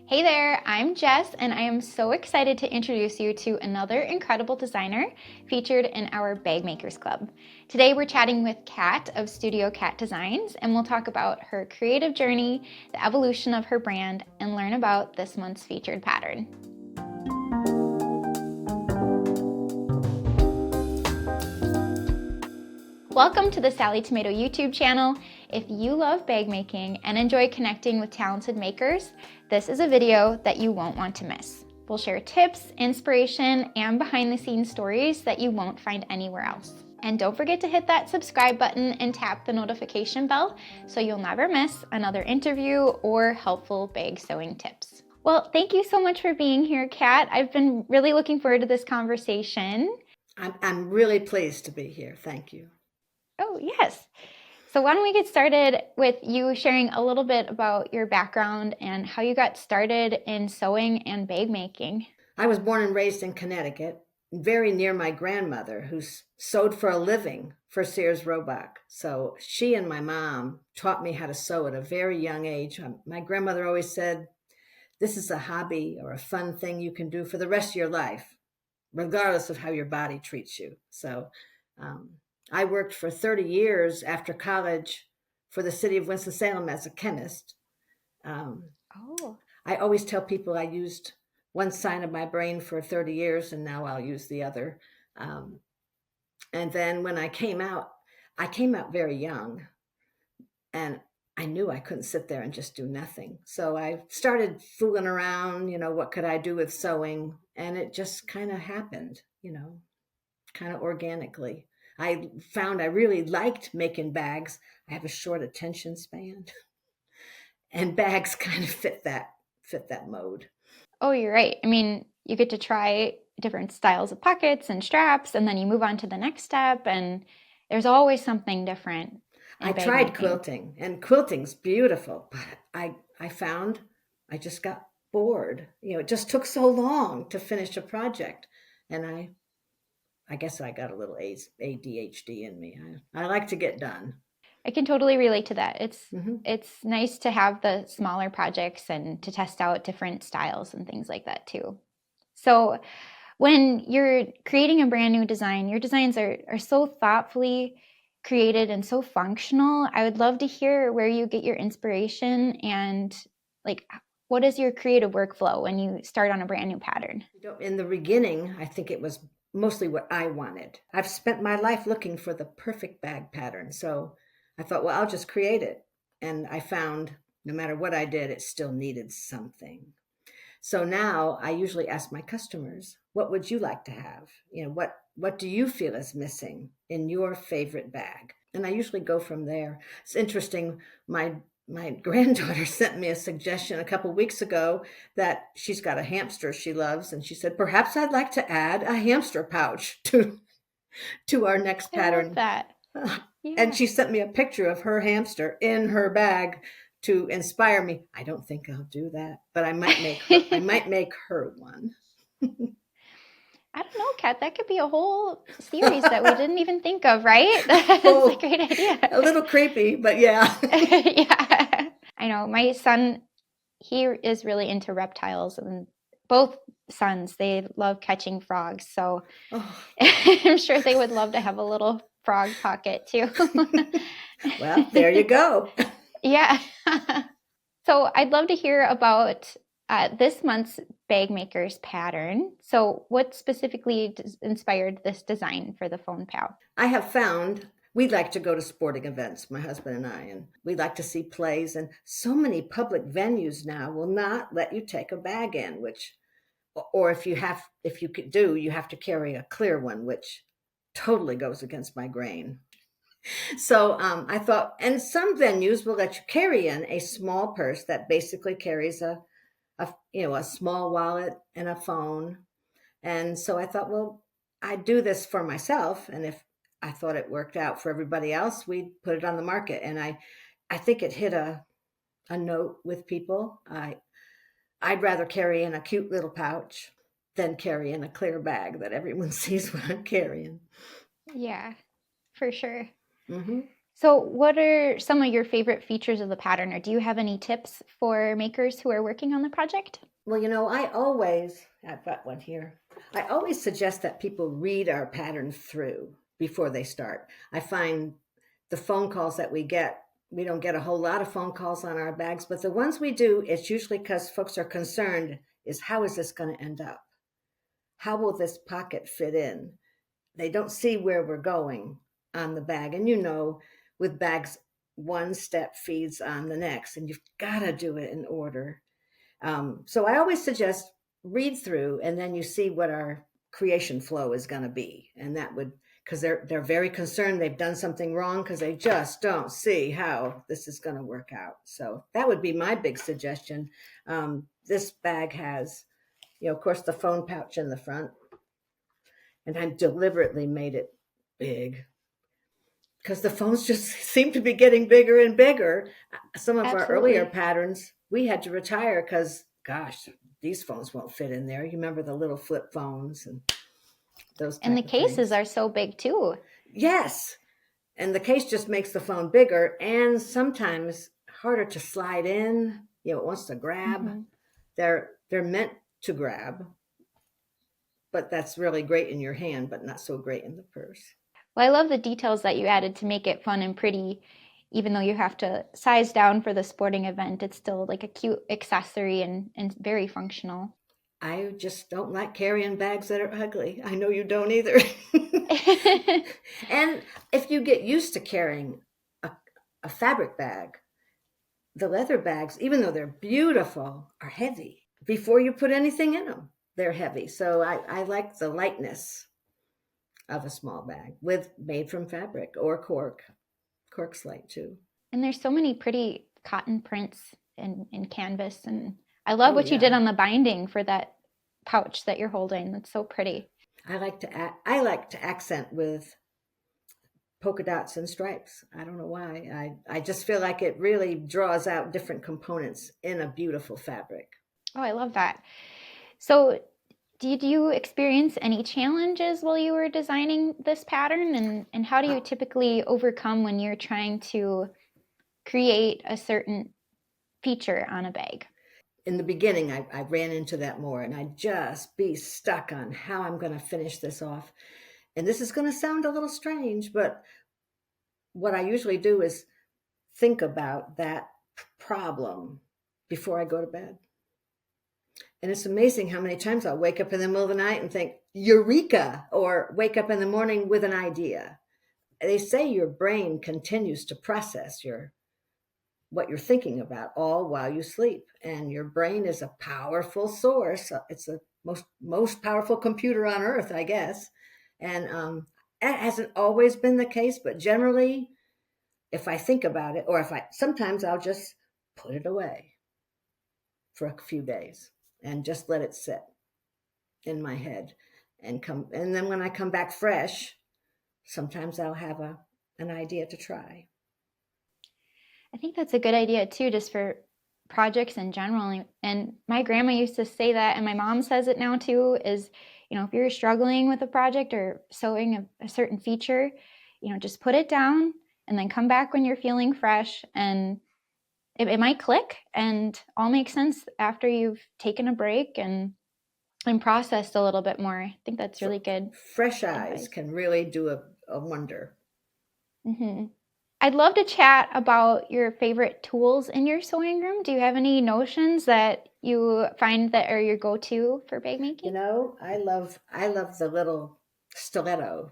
Hey there, I'm Jess, and I am so excited to introduce you to another incredible designer featured in our Bag Makers Club. Today we're chatting with Kat of StudioKat Designs, and we'll talk about her creative journey, the evolution of her brand, and learn about this month's featured pattern. Welcome to the Sallie Tomato YouTube channel. If you love bag making and enjoy connecting with talented makers, this is a video that you won't want to miss. We'll share tips, inspiration, and behind the scenes stories that you won't find anywhere else. And don't forget to hit that subscribe button and tap the notification bell so you'll never miss another interview or helpful bag sewing tips. Well, thank you so much for being here, Kat. I've been really looking forward to this conversation. I'm really pleased to be here. Thank you. Oh, yes. So why don't we get started with you sharing a little bit about your background and how you got started in sewing and bag making? I was born and raised in Connecticut, very near my grandmother, who sewed for a living for Sears Roebuck. So she and my mom taught me how to sew at a very young age. My grandmother always said, "This is a hobby or a fun thing you can do for the rest of your life, regardless of how your body treats you." So um, I worked for 30 years after college for the city of Winston-Salem as a chemist. Um, Oh, I always tell people I used one side of my brain for 30 years and now I'll use the other. Um, and then when I came out very young and I knew I couldn't sit there and just do nothing. So I started fooling around, what could I do with sewing? And it just kind of happened, kind of organically. I found I really liked making bags. I have a short attention span, and bags kind of fit that mode. oh, you're right. I mean, you get to try different styles of pockets and straps, and then you move on to the next step, and there's always something different I in bag tried making. quilting, and quilting's beautiful, but I found I just got bored. It just took so long to finish a project, and I guess I got a little ADHD in me. I like to get done. I can totally relate to that. Hmm. It's nice to have the smaller projects and to test out different styles and things like that too. So, when you're creating a brand new design, your designs are so thoughtfully created and so functional. I would love to hear where you get your inspiration and like what is your creative workflow when you start on a brand new pattern? In the beginning, I think it was mostly what I wanted. I've spent my life looking for the perfect bag pattern, so I thought, well, I'll just create it. And I found no matter what I did, it still needed something. So now I usually ask my customers, what would you like to have? What do you feel is missing in your favorite bag? And I usually go from there. It's interesting. My granddaughter sent me a suggestion a couple weeks ago that she's got a hamster she loves, and she said, perhaps I'd like to add a hamster pouch to our next I love pattern. that. And Yeah. she sent me a picture of her hamster in her bag to inspire me. I don't think I'll do that, but I might make her one. I don't know, Kat, that could be a whole series that we didn't even think of, right? That's a Oh, great idea. a little creepy, but yeah. Yeah. I know my son, he is really into reptiles and both sons, they love catching frogs. So Oh. I'm sure they would love to have a little frog pocket too. Well, there you go. Yeah. So I'd love to hear about this month's bag makers pattern. So what specifically inspired this design for the phone pal? I have found we like to go to sporting events, my husband and we like to see plays. And so many public venues now will not let you take a bag in, which, or if you could do, you have to carry a clear one, which totally goes against my grain. So I thought, and some venues will let you carry in a small purse that basically carries a small wallet and a phone. And so I thought, well, I'd do this for myself, and if I thought it worked out for everybody else, we'd put it on the market. And I think it hit a note with people. I'd rather carry in a cute little pouch than carry in a clear bag that everyone sees what I'm carrying. Yeah, for sure. Hmm. So what are some of your favorite features of the pattern, or do you have any tips for makers who are working on the project? Well, I've got one here. I always suggest that people read our pattern through before they start. I find the phone calls that we don't get a whole lot of phone calls on our bags, but the ones we do, it's usually because folks are concerned is how is this going to end up? How will this pocket fit in? They don't see where we're going on the bag. And with bags, one step feeds on the next, and you've got to do it in order. So I always suggest read through, and then you see what our creation flow is going to be, and that would because they're very concerned they've done something wrong because they just don't see how this is going to work out. So that would be my big suggestion. This bag has, of course, the phone pouch in the front, and I deliberately made it big because the phones just seem to be getting bigger and bigger. Some of our earlier Absolutely. patterns we had to retire because, gosh, these phones won't fit in there. You remember the little flip phones and those And the type of cases things? are so big too. Yes. And the case just makes the phone bigger and sometimes harder to slide in. It wants to grab. Hmm. They're meant to grab, but that's really great in your hand, but not so great in the purse. Well, I love the details that you added to make it fun and pretty. Even though you have to size down for the sporting event, it's still like a cute accessory and very functional. I just don't like carrying bags that are ugly. I know you don't either. And if you get used to carrying a, a fabric bag, the leather bags, even though they're beautiful, are heavy. Before you put anything in them, they're heavy. So I like the lightness of a small bag with made from fabric or cork slate too. And there's so many pretty cotton prints in canvas. And I love Oh what you did yeah, on the binding for that pouch that you're holding. That's so pretty. I like to accent with polka dots and stripes. I don't know why. I just feel like it really draws out different components in a beautiful fabric. Oh, I love that. So, did you experience any challenges while you were designing this pattern? And how do Uh, you typically overcome when you're trying to create a certain feature on a bag? in the beginning, I ran into that more, and I'd just be stuck on how I'm going to finish this off. And this is going to sound a little strange, but what I usually do is think about that problem before I go to bed. And it's amazing how many times I'll wake up in the middle of the night and think, Eureka, or wake up in the morning with an idea. They say your brain continues to process what you're thinking about all while you sleep. And your brain is a powerful source. It's the most powerful computer on earth, I guess. And that hasn't always been the case, but generally, if I think about it, or if I sometimes I'll just put it away for a few days and just let it sit in my head and then when I come back fresh, sometimes I'll have an idea to try. I think that's a good idea too, just for projects in general. And my grandma used to say that, and my mom says it now too, is, if you're struggling with a project or sewing a certain feature, just put it down and then come back when you're feeling fresh, and it might click and all make sense after you've taken a break and processed a little bit more. I think that's really good Fresh eyes advice. can really do a wonder. Hmm. I'd love to chat about your favorite tools in your sewing room. Do you have any notions that you find that are your go-to for bag making? I love the little stiletto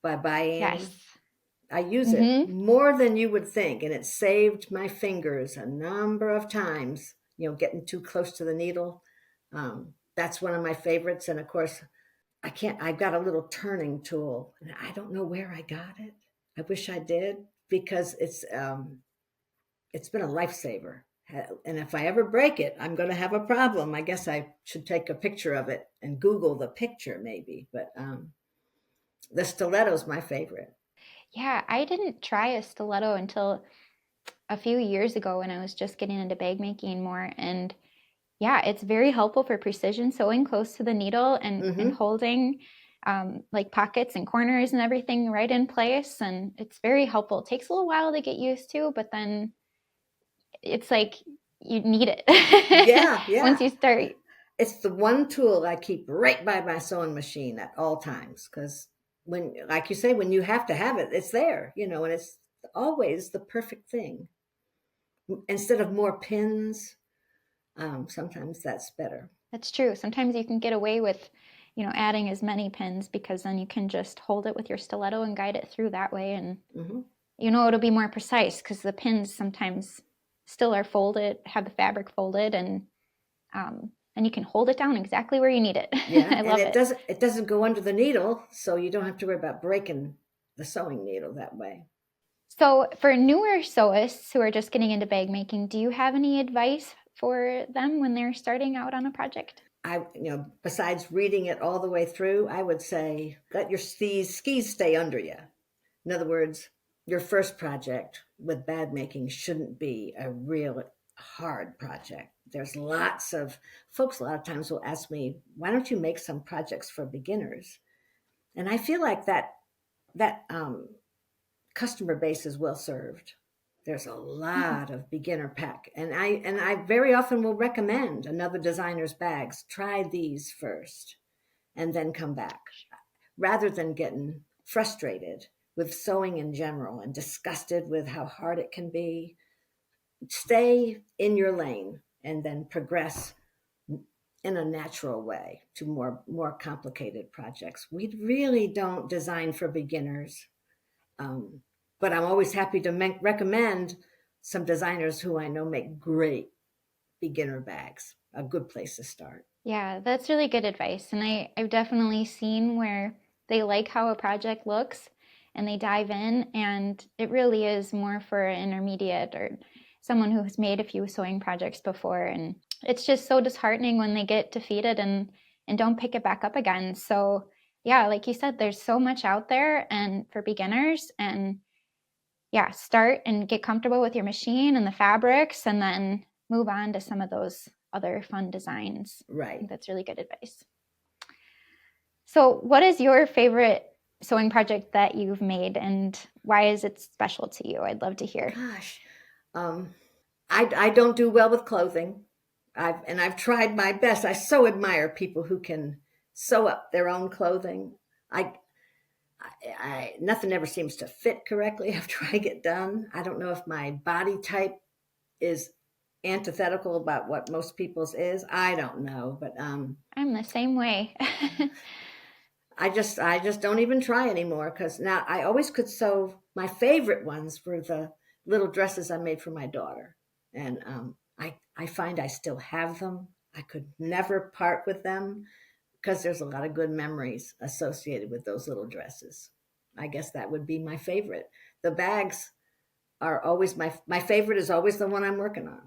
by Yes. Biane. I use it Mm-hmm. more than you would think, and it saved my fingers a number of times, getting too close to the needle. That's one of my favorites. And of course, I've got a little turning tool, and I don't know where I got it. I wish I did because it's been a lifesaver. And if I ever break it, I'm going to have a problem. I guess I should take a picture of it and Google the picture maybe. But the stiletto's my favorite. Yeah, I didn't try a stiletto until a few years ago when I was just getting into bag making more. And yeah, it's very helpful for precision sewing close to the needle and Mm-hmm. holding. like pockets and corners and everything right in place. And it's very helpful. It takes a little while to get used to, but then it's like you need it. Yeah, Once yeah. you start. It's the one tool I keep right by my sewing machine at all times, because when, like you say, when you have to have it, it's there, and it's always the perfect thing. Instead of more pins, sometimes that's better. That's true. Sometimes you can get away with, adding as many pins because then you can just hold it with your stiletto and guide it through that way. And, it'll be more precise because the pins sometimes still are folded, have the fabric folded, and you can hold it down exactly where you need it. Yeah, I love and it doesn't go under the needle, so you don't have to worry about breaking the sewing needle that way. So for newer sewists who are just getting into bag making, do you have any advice for them when they're starting out on a project? Besides reading it all the way through, I would say let your skis stay under you. In other words, your first project with bag making shouldn't be a real hard project. There's lots of folks, a lot of times will ask me, why don't you make some projects for beginners? And I feel like that customer base is well served. There's a lot of beginner pack, and I very often will recommend another designer's bags. Try these first and then come back, rather than getting frustrated with sewing in general and disgusted with how hard it can be. Stay in your lane and then progress in a natural way to more complicated projects. We really don't design for beginners. But I'm always happy to recommend some designers who I know make great beginner bags. A good place to start. Yeah, that's really good advice. And I've definitely seen where they like how a project looks and they dive in, and it really is more for an intermediate or someone who has made a few sewing projects before. And it's just so disheartening when they get defeated and don't pick it back up again. So yeah, like you said, there's so much out there and for beginners, and yeah, start and get comfortable with your machine and the fabrics and then move on to some of those other fun designs. Right. I think that's really good advice. So what is your favorite sewing project that you've made and why is it special to you? I'd love to hear. Gosh, I don't do well with clothing. I've tried my best. I so admire people who can sew up their own clothing. Nothing ever seems to fit correctly after I get done. I don't know if my body type is antithetical about what most people's is. I don't know, but I'm the same way. I just don't even try anymore, because now I always could sew. My favorite ones were the little dresses I made for my daughter, and I find I still have them. I could never part with them because there's a lot of good memories associated with those little dresses. I guess that would be my favorite. The bags are always my favorite is always the one I'm working on.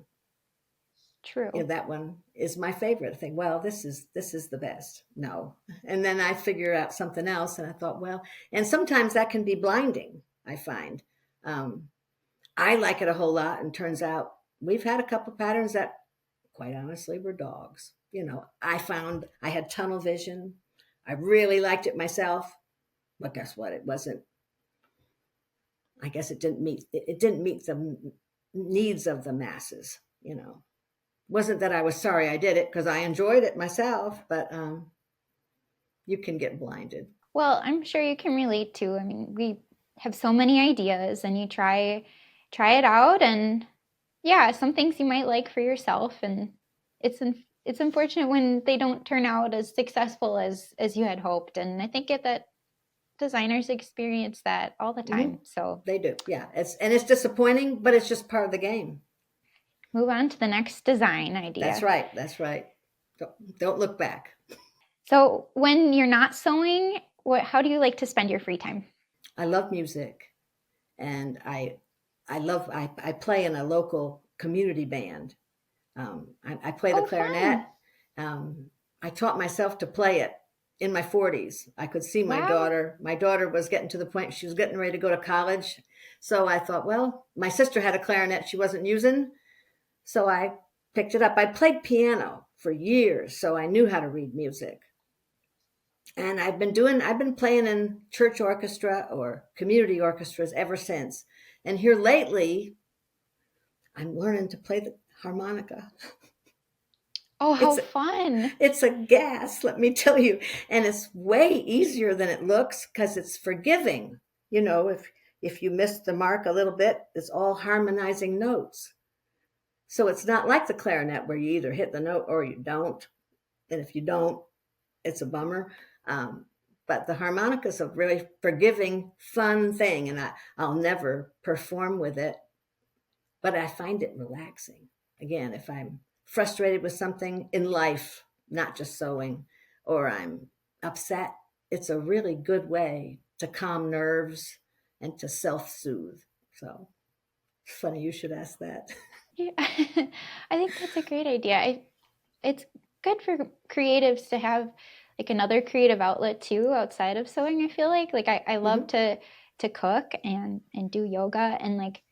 True. That one is my favorite. I think, well, this is the best. No. And then I figure out something else, and I thought, well, and sometimes that can be blinding, I find. I like it a whole lot, and turns out we've had a couple patterns that quite honestly were dogs. I found I had tunnel vision. I really liked it myself, but guess what? It wasn't, I guess it didn't meet the needs of the masses. Wasn't that I was sorry I did it, because I enjoyed it myself, but you can get blinded. Well, I'm sure you can relate too. I mean, we have so many ideas and you try it out, and yeah, some things you might like for yourself, and it's unfortunate when they don't turn out as successful as you had hoped. And I think that designers experience that all the time. Mm-hmm. So they do. Yeah. It's disappointing, but it's just part of the game. Move on to the next design idea. That's right. Don't look back. So when you're not sewing, how do you like to spend your free time? I love music, and I play in a local community band. I play the clarinet. I taught myself to play it in my 40s. I could see my daughter. My daughter was getting to the point she was getting ready to go to college. So I thought, well, my sister had a clarinet she wasn't using, so I picked it up. I played piano for years, so I knew how to read music. And I've been playing in church orchestra or community orchestras ever since. And here lately, I'm learning to play the harmonica. Oh, how It's fun. it's a gas, let me tell you. And it's way easier than it looks because it's forgiving. You know, if you miss the mark a little bit, it's all harmonizing notes. So it's not like the clarinet where you either hit the note or you don't. And if you don't, it's a bummer. But the harmonica is a really forgiving, fun thing. And I'll never perform with it, but I find it relaxing. Again, if I'm frustrated with something in life, not just sewing, or I'm upset, it's a really good way to calm nerves and to self-soothe. So it's funny you should ask that. Yeah. I think that's a great idea. It's good for creatives to have like another creative outlet too outside of sewing. I feel like I love to cook and do yoga, and like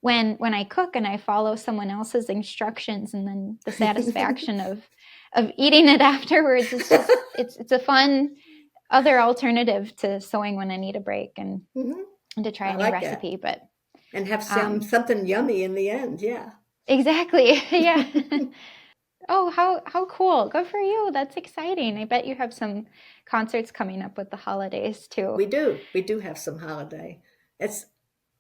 when I cook and I follow someone else's instructions, and then the satisfaction of eating it afterwards, it's just it's a fun other alternative to sewing when I need a break and to try I a new like recipe. that. But And have something yummy in the end. Yeah. exactly. Yeah. Oh, how cool. Good for you. That's exciting. I bet you have some concerts coming up with the holidays too. We do. We do have some holiday. It's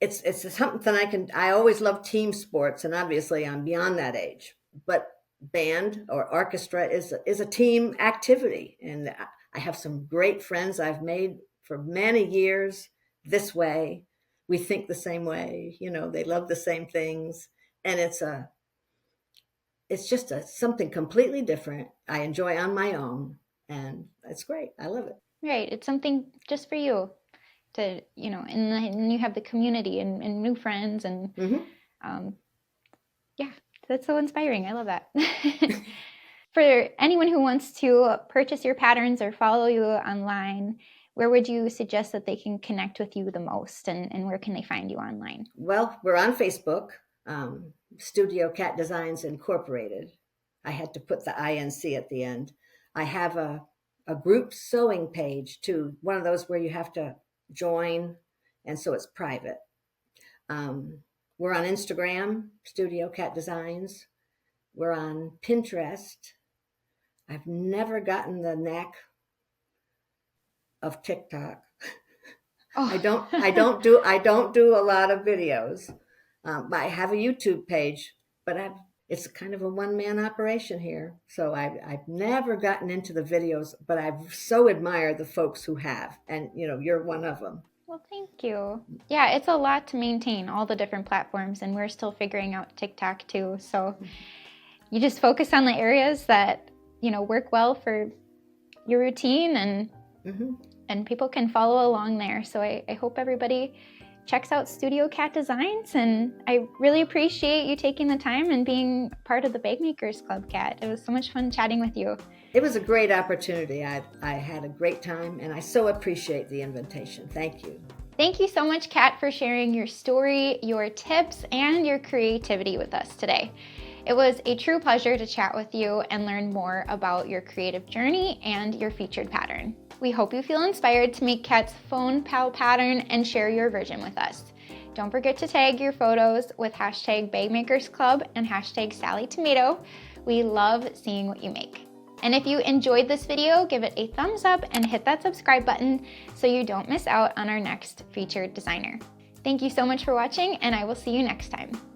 it's something I always love team sports, and obviously I'm beyond that age. But band or orchestra is a team activity, and I have some great friends I've made for many years this way. We think the same way, you know, they love the same things, and it's just something completely different. I enjoy on my own, and it's great. I love it. Right. It's something just for you to, and then you have the community and new friends and Mm-hmm. yeah, that's so inspiring. I love that. For anyone who wants to purchase your patterns or follow you online, where would you suggest that they can connect with you the most, and where can they find you online? Well, we're on Facebook, StudioKat Designs Incorporated. I had to put the INC at the end. I have a group sewing page too, one of those where you have to join, and so it's private. We're on Instagram, StudioKat Designs. We're on Pinterest. I've never gotten the knack of TikTok. Oh. I don't do a lot of videos. I have a YouTube page, but it's kind of a one-man operation here. So I've never gotten into the videos, but I so admire the folks who have, and you're one of them. Well, thank you. Yeah, it's a lot to maintain all the different platforms, and we're still figuring out TikTok too. So you just focus on the areas that work well for your routine, and people can follow along there. So I hope everybody checks out StudioKat Designs, and I really appreciate you taking the time and being part of the Bag Makers Club, Kat. It was so much fun chatting with you. It was a great opportunity. I had a great time, and I so appreciate the invitation. Thank you. Thank you so much, Kat, for sharing your story, your tips, and your creativity with us today. It was a true pleasure to chat with you and learn more about your creative journey and your featured pattern. We hope you feel inspired to make Kat's phone pal pattern and share your version with us. Don't forget to tag your photos with #BagmakersClub and #SallieTomato. We love seeing what you make. And if you enjoyed this video, give it a thumbs up and hit that subscribe button so you don't miss out on our next featured designer. Thank you so much for watching, and I will see you next time.